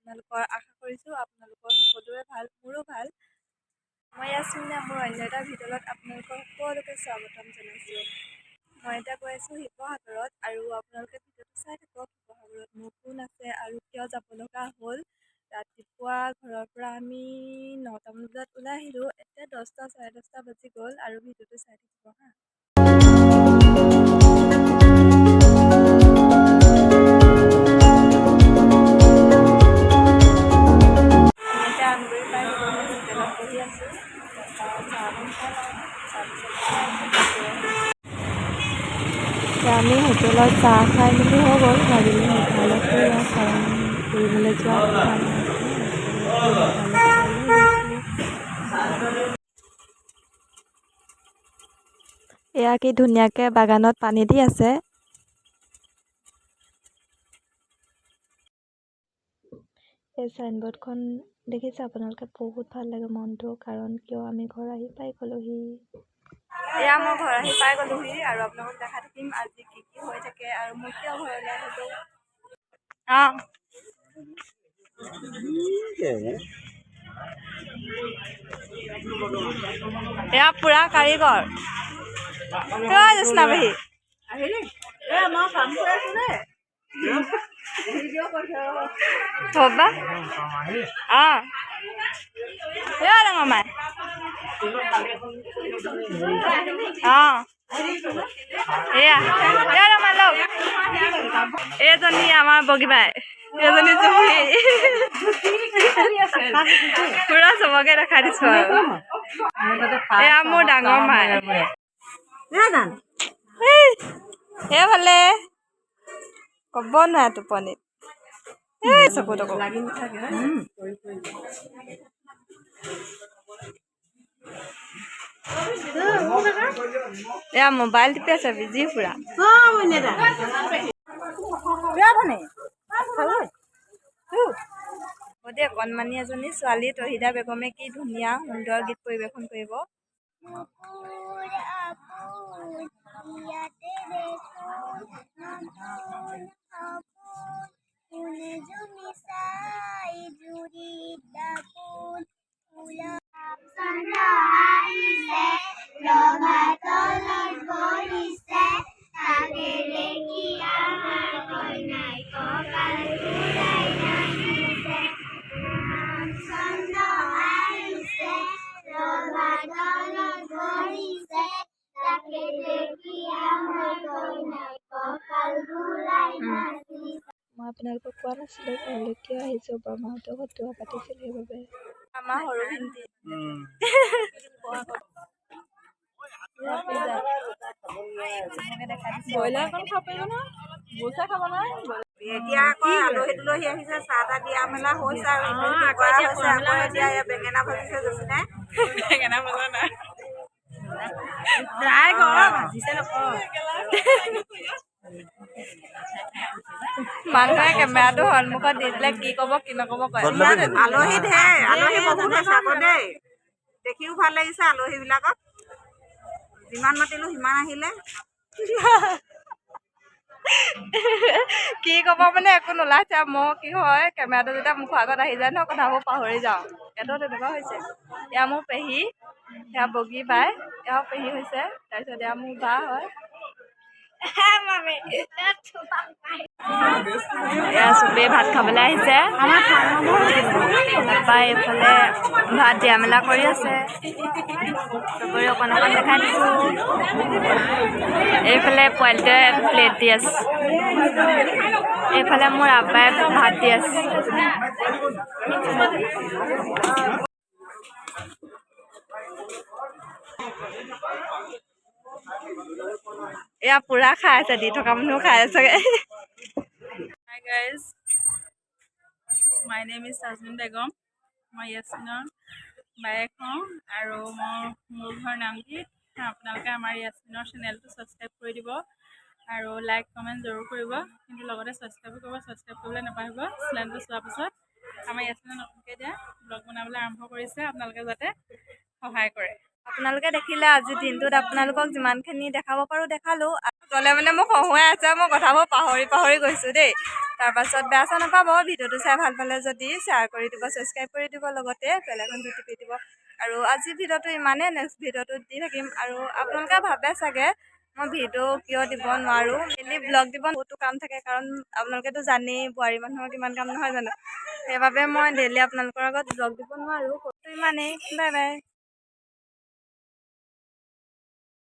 আশা কৰিছোঁ আপোনালোকৰ সকলোৰে ভাল, মোৰো ভাল। মই ইয়াচমিনে মোৰ অন্য এটা ভিডিঅ'ত আপোনালোকৰ সকলোকে স্বাগতম জনাইছোঁ। মই এতিয়া গৈ আছোঁ শিৱসাগৰত আৰু আপোনালোকে ভিডিঅ'টো চাই থাকক। শিৱসাগৰত মোৰ কোন আছে আৰু কিয় যাব লগা হ'ল। ৰাতিপুৱা ঘৰৰ পৰা আমি 9টামান বজাত ওলাই আহিলোঁ। এতিয়া 10টা চাৰে 10টা বাজি গ'ল আৰু ভিডিঅ'টো চাই থাকিব হা। আমি হোটেলত চাহ খাই মেলি হৈ গ'ল। ভাবিলোঁ মেঘালয়তে ইয়াত ফুৰিবলৈ যোৱা এয়া কি ধুনীয়াকৈ বাগানত পানী দি আছে। এই চাইনবোৰ্ডখন দেখিছে আপোনালোকে, বহুত ভাল লাগে মনটো, কাৰণ কিয় আমি ঘৰ আহি পাই গ'লোহি। এয়া মই ঘৰ আহি পাই গ'লোহি আৰু আপোনালোকক দেখাই থাকিম আজি কি কি হৈ থাকে আৰু মই কিয় ঘৰলৈ আহিলোঁ। এয়া পুৰা কাৰিকৰ জোচনা পেহী হবা ডাঙৰ মাই এয়া এইজনী আমাৰ বগী বাই, এইজনী জুহি। পুৰা চবকে দেখাই দিছো আৰু এয়া মোৰ ডাঙৰ মাই। এইফালে ক'ব নোৱাৰে টোপনিত চকু তকু লাগি নাথাকে। এয়া মোবাইল টিপি আছে বিজি পুৰা। কণমানি এজনী ছোৱালী তহিদা বেগমে কি ধুনীয়া সুন্দৰ গীত পৰিৱেশন কৰিব। মই আপোনালোকক কোৱা নাছিলোঁ ঘৰলৈ কিয় আহিছোঁ, বৰমাহঁতৰ ঘৰত বিয়া পাতিছিল সেইবাবে। আমাৰ সৰু ভিন্দি ব্ৰইলাৰ অকণ খাব পাৰিব নহয়, বুচা খাব নহয়। এতিয়া আকৌ আলহী তুলহী আহিছে, চাহ তাহ দিয়া মেলা হৈছে আৰু এতিয়া বেঙেনা ভাজিছে জোচিনাই। বেঙেনা ভজা নাই, মানুহে কেমেৰাটো সন্মুখত দি দিলে কি ক'ব কি নক'ব কয়। আলহী ঢেৰ, আলহী বহুত হৈছে আকৌ দেই, দেখিও ভাল লাগিছে। আলহী বিলাকক যিমান মাতিলো সিমান আহিলে। কি ক'ব মানে একো নোলাইছে। মই কি হয় কেমেৰাটো যেতিয়া মুখৰ আগত আহি যায় ন, কথাবোৰ পাহৰি যাওঁ। এটাও তেনেকুৱা হৈছে। এয়া মোৰ পেহী, এয়া বগী বাই, এয়াও পেহী হৈছে। তাৰপিছত এয়া মোৰ বা হয়। এয়া চবেই ভাত খাবলৈ আহিছে। তাৰপৰা এইফালে ভাত দিয়া মেলা কৰি আছে। চবৰে অকণ অকণ দেখাই দিছোঁ। এইফালে পোৱালিটোৱে প্লেট দি আছে। এইফালে মোৰ আব্বাই ভাত দি আছে। এয়া পুৰা খাই আছে, দি থকা মানুহ খাই আছে। Hi guys, my name is Tasmin Begum. মই ইয়াচমিনৰ বায়েক হওঁ আৰু মোৰ ঘৰ নামগীত। আপোনালোকে আমাৰ ইয়াচমিনৰ চেনেলটো ছাবস্ক্ৰাইব কৰি দিব আৰু লাইক কমেণ্ট জৰুৰ কৰিব, কিন্তু লগতে ছাবস্ক্ৰাইব কৰিব। ছাবস্ক্ৰাইব কৰিবলৈ নাপাহৰিব। চেনেলটো চোৱাৰ পিছত আমাৰ ইয়াচমিনে নতুনকৈ এতিয়া ব্লগ বনাবলৈ আৰম্ভ কৰিছে, আপোনালোকে যাতে সহায় কৰে। আপোনালোকে দেখিলে আজিৰ দিনটোত আপোনালোকক যিমানখিনি দেখাব পাৰোঁ দেখালোঁ। গ'লে মানে মোক হহুৱাই আছে, মই কথাবোৰ পাহৰি গৈছোঁ দেই। তাৰপাছত বেয়া চেয়া নাপাব, ভিডিঅ'টো চাই ভাল পালে যদি শ্বেয়াৰ কৰি দিব, ছাবস্ক্ৰাইব কৰি দিব, লগতে বেল আইকনটো টিপি দিব। আৰু আজিৰ ভিডিঅ'টো ইমানেই, নেক্সট ভিডিঅ'টোত দি থাকিম। আৰু আপোনালোকে ভাবে চাগে মই ভিডিঅ' কিয় দিব নোৱাৰোঁ, ডেইলি ব্লগ দিব বহুতো কাম থাকে, কাৰণ আপোনালোকেতো জানেই বোৱাৰী মানুহৰ কিমান কাম নহয় জানো। সেইবাবে মই ডেইলি আপোনালোকৰ আগত ব্লগ দিব নোৱাৰোঁ। ইমানেই, বাই বাই।